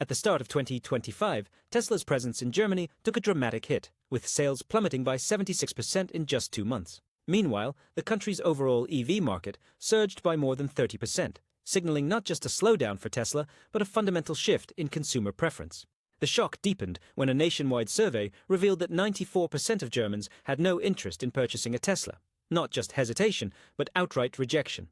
At the start of 2025, Tesla's presence in Germany took a dramatic hit, with sales plummeting by 76% in just 2 months. Meanwhile, the country's overall EV market surged by more than 30%, signaling not just a slowdown for Tesla, but a fundamental shift in consumer preference. The shock deepened when a nationwide survey revealed that 94% of Germans had no interest in purchasing a Tesla. Not just hesitation, but outright rejection.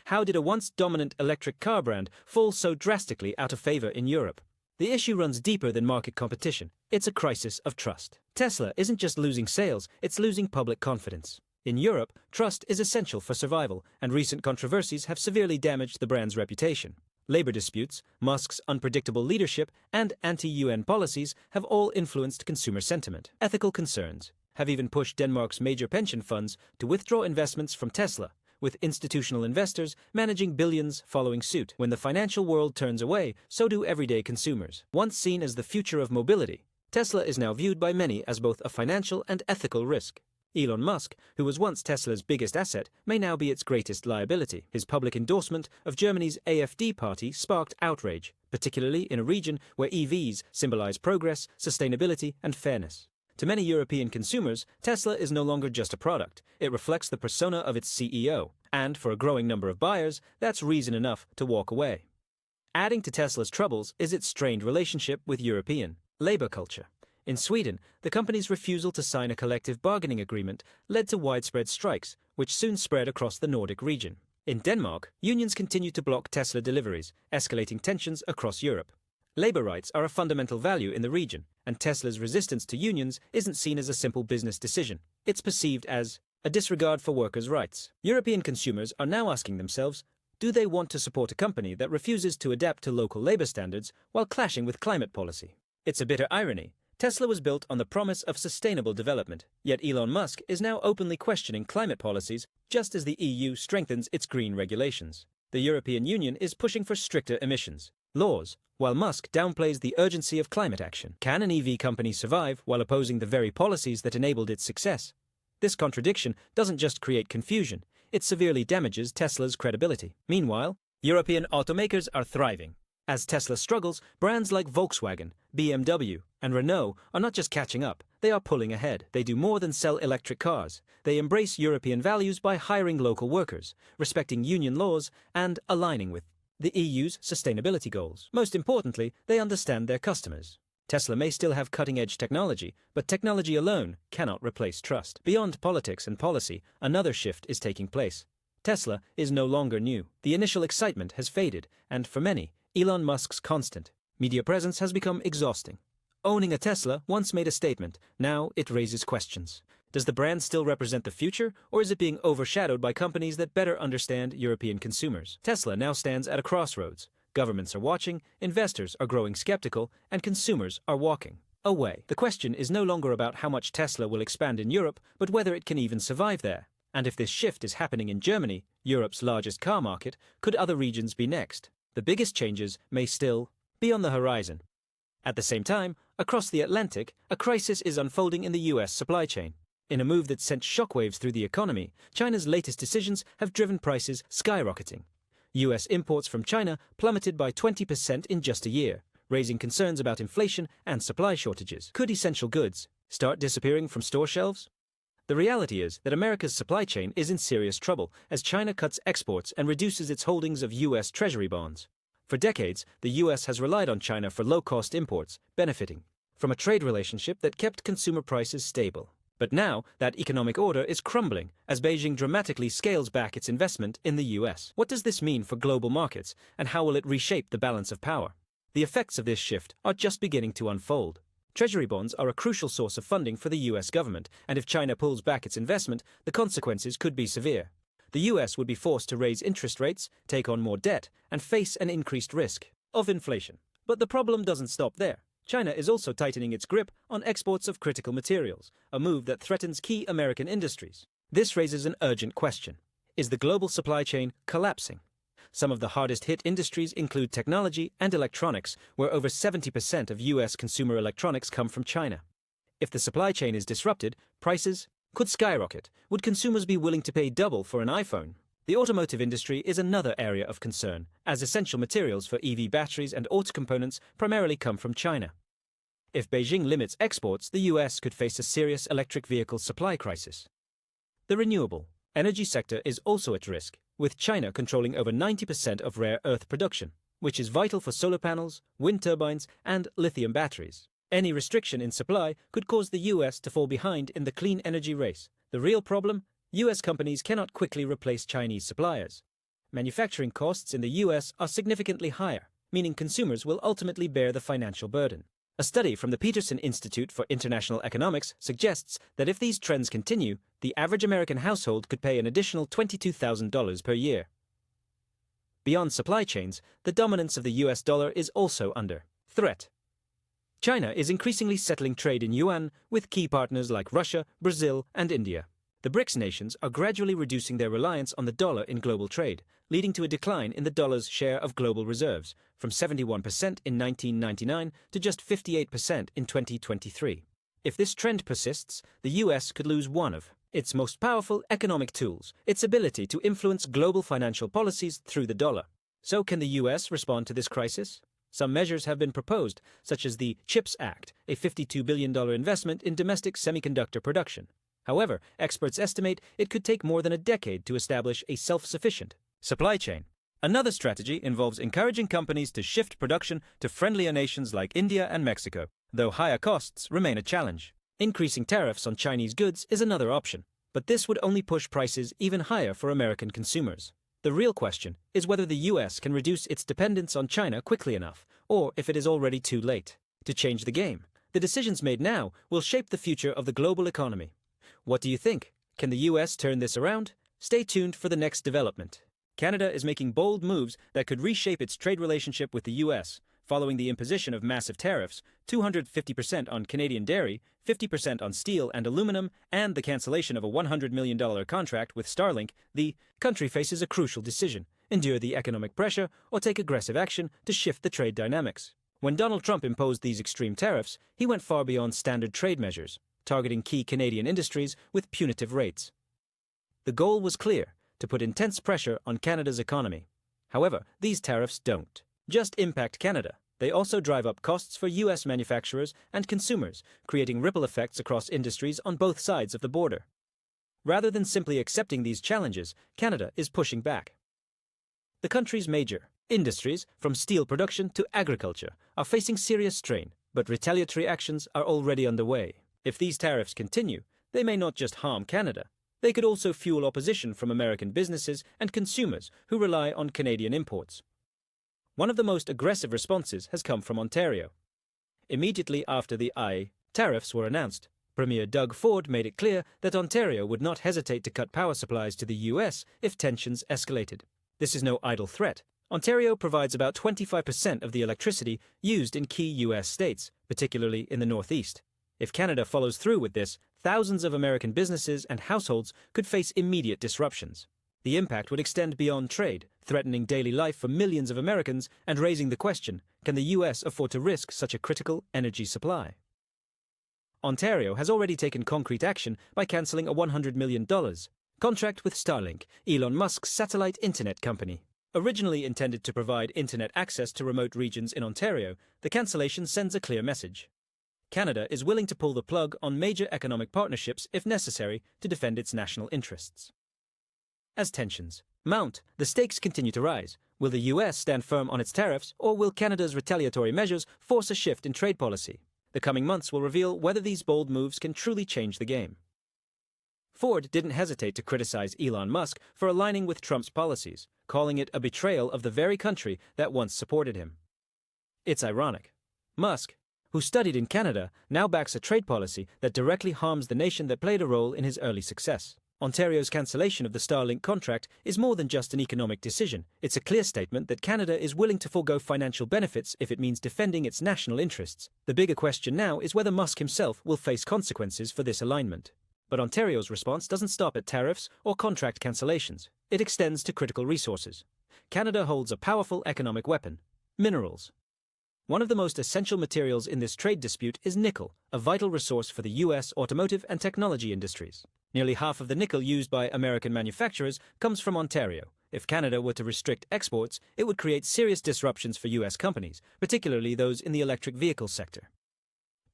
How did a once dominant electric car brand fall so drastically out of favor in Europe? The issue runs deeper than market competition. It's a crisis of trust. Tesla isn't just losing sales, it's losing public confidence. In Europe, trust is essential for survival, and recent controversies have severely damaged the brand's reputation. Labor disputes, Musk's unpredictable leadership, and anti-UN policies have all influenced consumer sentiment. Ethical concerns have even pushed Denmark's major pension funds to withdraw investments from Tesla, with institutional investors managing billions following suit. When the financial world turns away, so do everyday consumers. Once seen as the future of mobility, Tesla is now viewed by many as both a financial and ethical risk. Elon Musk, who was once Tesla's biggest asset, may now be its greatest liability. His public endorsement of Germany's AfD party sparked outrage, particularly in a region where EVs symbolize progress, sustainability, and fairness. To many European consumers, Tesla is no longer just a product. It reflects the persona of its CEO, and for a growing number of buyers, that's reason enough to walk away. Adding to Tesla's troubles is its strained relationship with European labor culture. In Sweden, the company's refusal to sign a collective bargaining agreement led to widespread strikes, which soon spread across the Nordic region. In Denmark, unions continue to block Tesla deliveries, escalating tensions across Europe. Labor rights are a fundamental value in the region, and Tesla's resistance to unions isn't seen as a simple business decision. It's perceived as a disregard for workers' rights. European consumers are now asking themselves, do they want to support a company that refuses to adapt to local labor standards while clashing with climate policy? It's a bitter irony. Tesla was built on the promise of sustainable development, yet Elon Musk is now openly questioning climate policies just as the EU strengthens its green regulations. The European Union is pushing for stricter emissions laws, while Musk downplays the urgency of climate action. Can an EV company survive while opposing the very policies that enabled its success? This contradiction doesn't just create confusion, it severely damages Tesla's credibility. Meanwhile, European automakers are thriving. As Tesla struggles, brands like Volkswagen, BMW, and Renault are not just catching up, they are pulling ahead. They do more than sell electric cars. They embrace European values by hiring local workers, respecting union laws, and aligning with the EU's sustainability goals. Most importantly, they understand their customers. Tesla may still have cutting-edge technology, but technology alone cannot replace trust. Beyond politics and policy, another shift is taking place. Tesla is no longer new. The initial excitement has faded, and for many, Elon Musk's constant media presence has become exhausting. Owning a Tesla once made a statement, now it raises questions. Does the brand still represent the future, or is it being overshadowed by companies that better understand European consumers? Tesla now stands at a crossroads. Governments are watching, investors are growing skeptical, and consumers are walking away. The question is no longer about how much Tesla will expand in Europe, but whether it can even survive there. And if this shift is happening in Germany, Europe's largest car market, could other regions be next? The biggest changes may still be on the horizon. At the same time, across the Atlantic, a crisis is unfolding in the US supply chain. In a move that sent shockwaves through the economy, China's latest decisions have driven prices skyrocketing. US imports from China plummeted by 20% in just a year, raising concerns about inflation and supply shortages. Could essential goods start disappearing from store shelves? The reality is that America's supply chain is in serious trouble as China cuts exports and reduces its holdings of US Treasury bonds. For decades, the US has relied on China for low-cost imports, benefiting from a trade relationship that kept consumer prices stable. But now, that economic order is crumbling as Beijing dramatically scales back its investment in the US. What does this mean for global markets, and how will it reshape the balance of power? The effects of this shift are just beginning to unfold. Treasury bonds are a crucial source of funding for the US government, and if China pulls back its investment, the consequences could be severe. The US would be forced to raise interest rates, take on more debt, and face an increased risk of inflation. But the problem doesn't stop there. China is also tightening its grip on exports of critical materials, a move that threatens key American industries. This raises an urgent question. Is the global supply chain collapsing? Some of the hardest-hit industries include technology and electronics, where over 70% of US consumer electronics come from China. If the supply chain is disrupted, prices could skyrocket. Would consumers be willing to pay double for an iPhone? The automotive industry is another area of concern, as essential materials for EV batteries and auto components primarily come from China. If Beijing limits exports, the US could face a serious electric vehicle supply crisis. The renewable energy sector is also at risk, with China controlling over 90% of rare earth production, which is vital for solar panels, wind turbines, and lithium batteries. Any restriction in supply could cause the US to fall behind in the clean energy race. The real problem? US companies cannot quickly replace Chinese suppliers. Manufacturing costs in the US are significantly higher, meaning consumers will ultimately bear the financial burden. A study from the Peterson Institute for International Economics suggests that if these trends continue, the average American household could pay an additional $22,000 per year. Beyond supply chains, the dominance of the US dollar is also under threat. China is increasingly settling trade in yuan with key partners like Russia, Brazil, and India. The BRICS nations are gradually reducing their reliance on the dollar in global trade, leading to a decline in the dollar's share of global reserves, from 71% in 1999 to just 58% in 2023. If this trend persists, the US could lose one of its most powerful economic tools, its ability to influence global financial policies through the dollar. So can the US respond to this crisis? Some measures have been proposed, such as the CHIPS Act, a $52 billion investment in domestic semiconductor production. However, experts estimate it could take more than a decade to establish a self-sufficient supply chain. Another strategy involves encouraging companies to shift production to friendlier nations like India and Mexico, though higher costs remain a challenge. Increasing tariffs on Chinese goods is another option, but this would only push prices even higher for American consumers. The real question is whether the US can reduce its dependence on China quickly enough, or if it is already too late to change the game. The decisions made now will shape the future of the global economy. What do you think? Can the US turn this around? Stay tuned for the next development. Canada is making bold moves that could reshape its trade relationship with the US, following the imposition of massive tariffs, 250% on Canadian dairy, 50% on steel and aluminum, and the cancellation of a $100 million contract with Starlink. The country faces a crucial decision: endure the economic pressure or take aggressive action to shift the trade dynamics. When Donald Trump imposed these extreme tariffs, he went far beyond standard trade measures, targeting key Canadian industries with punitive rates. The goal was clear: to put intense pressure on Canada's economy. However, these tariffs don't just impact Canada. They also drive up costs for US manufacturers and consumers, creating ripple effects across industries on both sides of the border. Rather than simply accepting these challenges, Canada is pushing back. The country's major industries, from steel production to agriculture, are facing serious strain, but retaliatory actions are already underway. If these tariffs continue, they may not just harm Canada. They could also fuel opposition from American businesses and consumers who rely on Canadian imports. One of the most aggressive responses has come from Ontario. Immediately after the tariffs were announced, Premier Doug Ford made it clear that Ontario would not hesitate to cut power supplies to the US if tensions escalated. This is no idle threat. Ontario provides about 25% of the electricity used in key US states, particularly in the Northeast. If Canada follows through with this, thousands of American businesses and households could face immediate disruptions. The impact would extend beyond trade, threatening daily life for millions of Americans and raising the question: can the US afford to risk such a critical energy supply? Ontario has already taken concrete action by cancelling a $100 million contract with Starlink, Elon Musk's satellite internet company. Originally intended to provide internet access to remote regions in Ontario, the cancellation sends a clear message. Canada is willing to pull the plug on major economic partnerships if necessary to defend its national interests. As tensions mount, the stakes continue to rise. Will the US stand firm on its tariffs, or will Canada's retaliatory measures force a shift in trade policy? The coming months will reveal whether these bold moves can truly change the game. Ford didn't hesitate to criticize Elon Musk for aligning with Trump's policies, calling it a betrayal of the very country that once supported him. It's ironic. Musk, who studied in Canada, now backs a trade policy that directly harms the nation that played a role in his early success. Ontario's cancellation of the Starlink contract is more than just an economic decision. It's a clear statement that Canada is willing to forego financial benefits if it means defending its national interests. The bigger question now is whether Musk himself will face consequences for this alignment. But Ontario's response doesn't stop at tariffs or contract cancellations. It extends to critical resources. Canada holds a powerful economic weapon: minerals. One of the most essential materials in this trade dispute is nickel, a vital resource for the U.S. automotive and technology industries. Nearly half of the nickel used by American manufacturers comes from Ontario. If Canada were to restrict exports, it would create serious disruptions for U.S. companies, particularly those in the electric vehicle sector.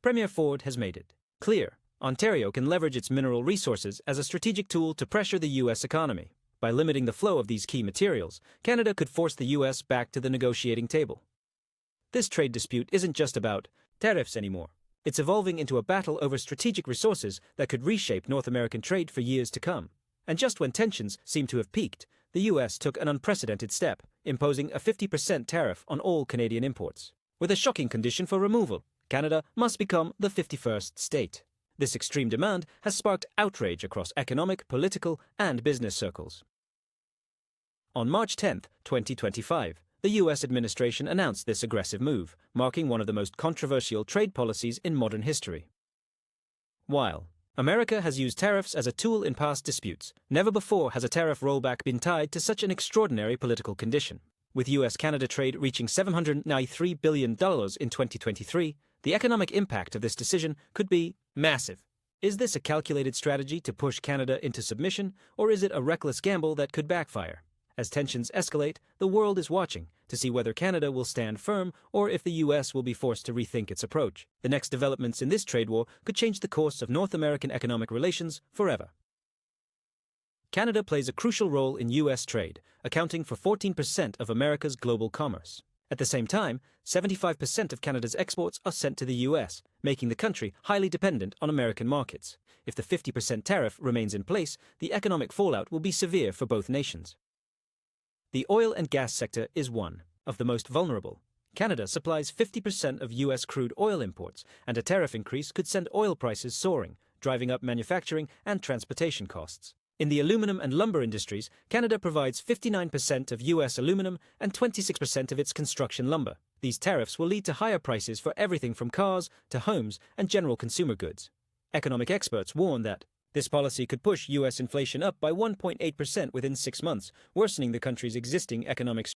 Premier Ford has made it clear Ontario can leverage its mineral resources as a strategic tool to pressure the U.S. economy. By limiting the flow of these key materials, Canada could force the U.S. back to the negotiating table. This trade dispute isn't just about tariffs anymore. It's evolving into a battle over strategic resources that could reshape North American trade for years to come. And just when tensions seem to have peaked, the U.S. took an unprecedented step, imposing a 50% tariff on all Canadian imports. With a shocking condition for removal, Canada must become the 51st state. This extreme demand has sparked outrage across economic, political, and business circles. On March 10, 2025, the U.S. administration announced this aggressive move, marking one of the most controversial trade policies in modern history. While America has used tariffs as a tool in past disputes, never before has a tariff rollback been tied to such an extraordinary political condition. With U.S.-Canada trade reaching $793 billion in 2023, the economic impact of this decision could be massive. Is this a calculated strategy to push Canada into submission, or is it a reckless gamble that could backfire? As tensions escalate, the world is watching to see whether Canada will stand firm or if the U.S. will be forced to rethink its approach. The next developments in this trade war could change the course of North American economic relations forever. Canada plays a crucial role in U.S. trade, accounting for 14% of America's global commerce. At the same time, 75% of Canada's exports are sent to the U.S., making the country highly dependent on American markets. If the 50% tariff remains in place, the economic fallout will be severe for both nations. The oil and gas sector is one of the most vulnerable. Canada supplies 50% of U.S. crude oil imports, and a tariff increase could send oil prices soaring, driving up manufacturing and transportation costs. In the aluminum and lumber industries, Canada provides 59% of U.S. aluminum and 26% of its construction lumber. These tariffs will lead to higher prices for everything from cars to homes and general consumer goods. Economic experts warn that this policy could push U.S. inflation up by 1.8% within 6 months, worsening the country's existing economic